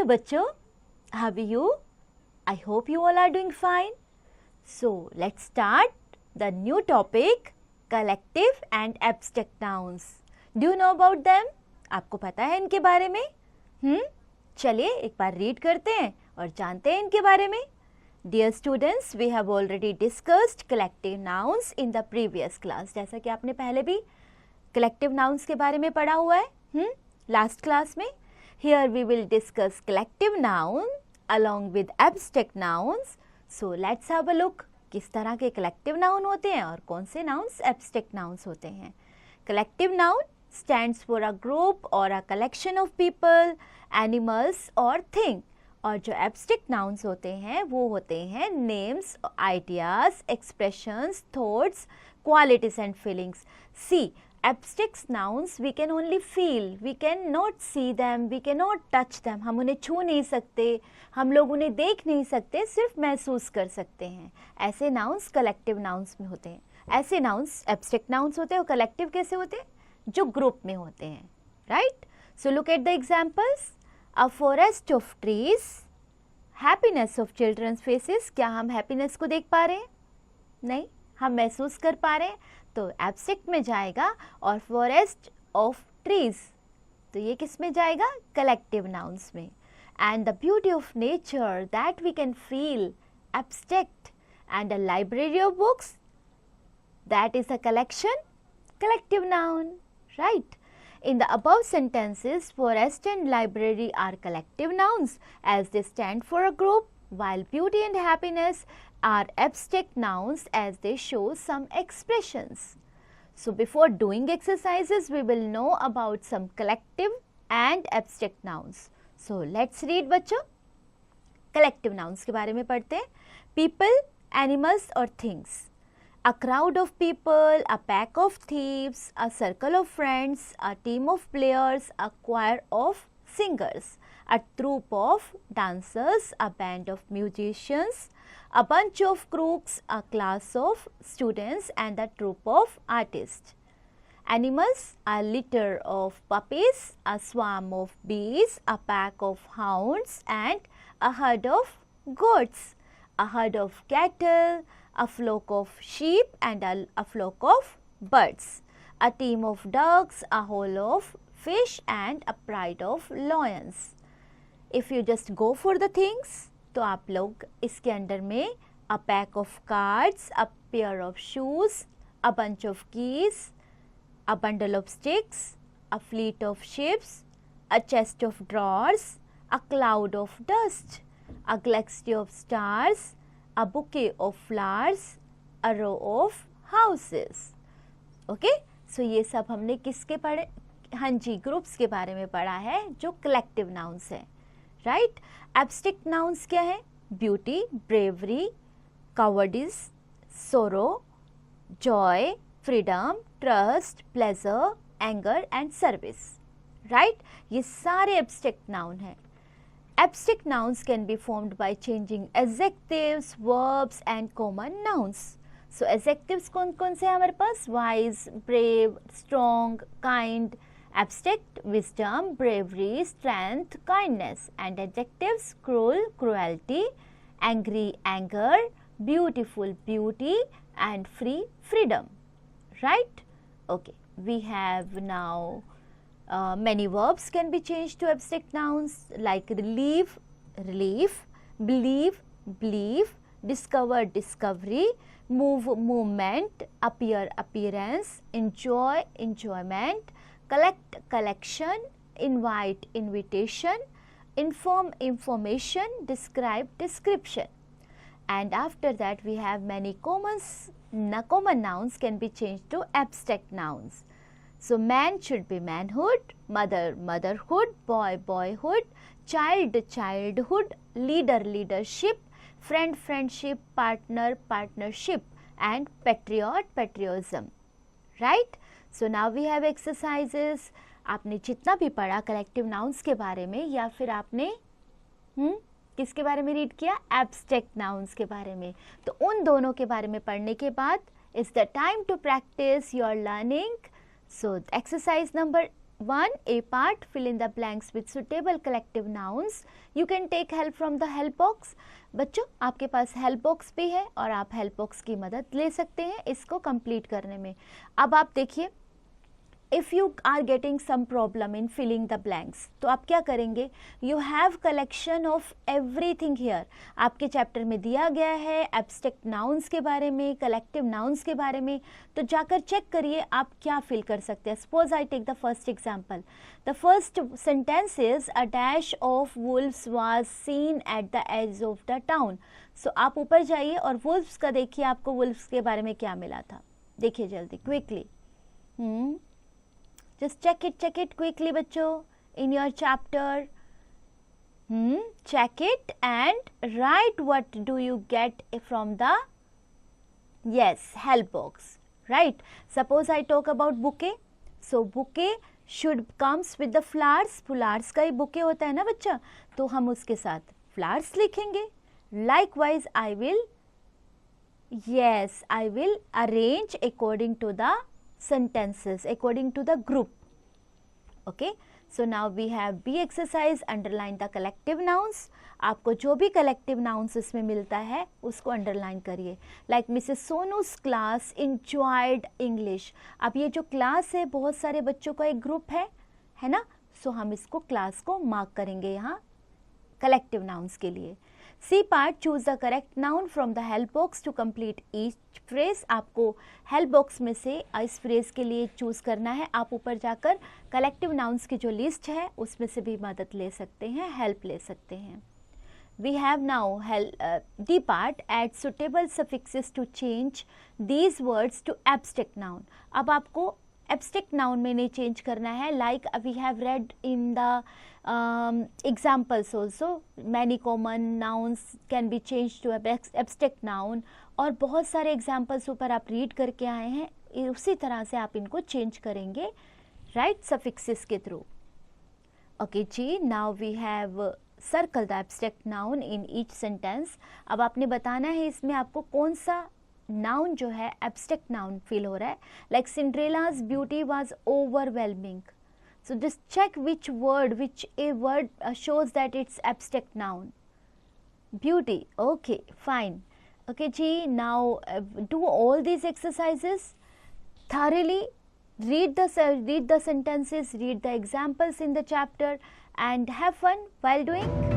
Hello बच्चों, how are you? I hope you all are doing fine. So let's start the new topic, collective and abstract nouns. Do you know about them? आपको पता है इनके बारे में? चलिए एक बार रीड करते हैं और जानते हैं इनके बारे में. Dear students, we have already discussed collective nouns in the previous class. जैसा कि आपने पहले भी collective nouns के बारे में पढ़ा हुआ है लास्ट क्लास में. Here we will discuss collective noun along with abstract nouns. So let's have a look किस तरह के collective noun होते हैं और कौन से nouns abstract nouns होते हैं. Collective noun stands for a group or a collection of people, animals or thing. और जो abstract nouns होते हैं वो होते हैं names, ideas, expressions, thoughts, qualities and feelings. See, abstract nouns we can only feel, we cannot see them, we cannot touch them. हम उन्हें छू नहीं सकते, हम लोग उन्हें देख नहीं सकते, सिर्फ महसूस कर सकते हैं. ऐसे nouns collective nouns में होते हैं. ऐसे nouns abstract nouns होते हैं और collective कैसे होते हैं? जो group में होते हैं, right? So look at the examples. A forest of trees, happiness of children's faces. क्या हम happiness को देख पा रहे हैं? नहीं, हम महसूस कर पा रहे हैं. तो एब्स्ट्रैक्ट में जाएगा. और फॉरेस्ट ऑफ ट्रीज, तो ये किस में जाएगा? कलेक्टिव नाउन्स में. And the beauty of nature that we can feel, abstract. And a library of books, that is a collection, collective noun, right? In the above sentences, forest and library are collective nouns as they stand for a group, while beauty and happiness are abstract nouns as they show some expressions. So before doing exercises, we will know about some collective and abstract nouns. So let's read बच्चों. Collective nouns के बारे में पढ़ते हैं. People, animals or things. A crowd of people, a pack of thieves, a circle of friends, a team of players, a choir of singers, a troupe of dancers, a band of musicians, a bunch of crooks, a class of students and a troupe of artists. Animals, a litter of puppies, a swarm of bees, a pack of hounds and a herd of goats, a herd of cattle, a flock of sheep and a flock of birds, a team of ducks, a hole of fish and a pride of lions. If you just go for the things, तो आप लोग इसके अंदर में a pack of cards, a pair of shoes, a bunch of keys, a bundle of sticks, a fleet of ships, a chest of drawers, a cloud of dust, a galaxy of stars, a bouquet of flowers, a row of houses. Okay? So ये सब हमने किसके पढ़े? हाँ जी, groups के बारे में पढ़ा है जो कलेक्टिव नाउन्स हैं, राइट? एब्स्ट्रैक्ट नाउन्स क्या है? ब्यूटी, ब्रेवरी, कॉवर्डिस, सोरो, Joy, freedom, trust, pleasure, anger and service, right? ये सारे एब्स्ट्रैक्ट नाउन हैं. Abstract nouns can be formed by changing adjectives, verbs and common nouns. So adjectives कौन कौन से हैं हमारे पास? Wise, brave, strong, kind. Abstract, wisdom, bravery, strength, kindness. And adjectives, cruel, cruelty, angry, anger, beautiful, beauty and free, freedom. Right? Okay. We have now many verbs can be changed to abstract nouns like relieve, relief, believe, belief, discover, discovery, move, movement, appear, appearance, enjoy, enjoyment, collect, collection, invite, invitation, inform, information, describe, description. And after that we have many common nouns can be changed to abstract nouns. So man should be manhood, mother, motherhood, boy, boyhood, child, childhood, leader, leadership, friend, friendship, partner, partnership and patriot, patriotism. Right? So now we have exercises. आपने जितना भी पढ़ा collective nouns के बारे में या फिर आपने किसके बारे में रीड किया? एब्स्ट्रैक्ट नाउन्स के बारे में. तो उन दोनों के बारे में पढ़ने के बाद it's the time to practise your learning. So exercise number 1. A part, fill in the blanks with suitable collective nouns. You can take help from the help box. बच्चों आपके पास हेल्प बॉक्स भी है और आप हेल्प बॉक्स की मदद ले सकते हैं इसको कंप्लीट करने में. अब आप देखिए, if you are getting some problem in filling the blanks, तो आप क्या करेंगे, you have collection of everything here. आपके चैप्टर में दिया गया है एब्स्ट्रैक्ट नाउन्स के बारे में, कलेक्टिव नाउन्स के बारे में, तो जाकर चेक करिए आप क्या फिल कर सकते हैं. Suppose I take the first example. The first sentence is a dash of wolves was seen at the edge of the town. So आप ऊपर जाइए और वुल्व्स का देखिए आपको वुल्व्स के बारे में क्या मिला था. देखिए जल्दी quickly. Just check it quickly बच्चों in your chapter. Check it and write what do you get from the help box. Right? Suppose I talk about bouquet. So bouquet should comes with the flowers. Flowers का ही bouquet होता है ना बच्चा, तो हम उसके साथ flowers लिखेंगे. Likewise I will arrange according to the sentences, according to the group. Okay, so now we have B exercise. Underline the collective nouns. आपको जो भी collective nouns इसमें मिलता है उसको underline करिए. Like Mrs. Sonu's class enjoyed English. अब ये जो class है बहुत सारे बच्चों का एक ग्रुप है ना, सो हम इसको क्लास को मार्क करेंगे यहाँ collective nouns के लिए. C part, choose the correct noun from the help box to complete each phrase. आपको help box में से इस phrase के लिए choose करना है. आप ऊपर जाकर collective nouns की जो list है उसमें से भी मदद ले सकते हैं, help ले सकते हैं. We have now D part, add suitable suffixes to change these words to abstract noun. अब आपको abstract noun में नहीं change करना है. Like we have read in the examples also, many common nouns can be changed to abstract noun. और बहुत सारे examples ऊपर आप read करके आए हैं, उसी तरह से आप इनको change करेंगे right suffixes के through. Okay ji, now we have circle the abstract noun in each sentence. अब आपने बताना है इसमें आपको कौन सा noun जो है abstract noun feel हो रहा है. Like Cinderella's beauty was overwhelming. So just check which a word shows that it's abstract noun. Beauty. Okay, fine. Okay ji, now do all these exercises thoroughly. Read the sentences, read the examples in the chapter and have fun while doing.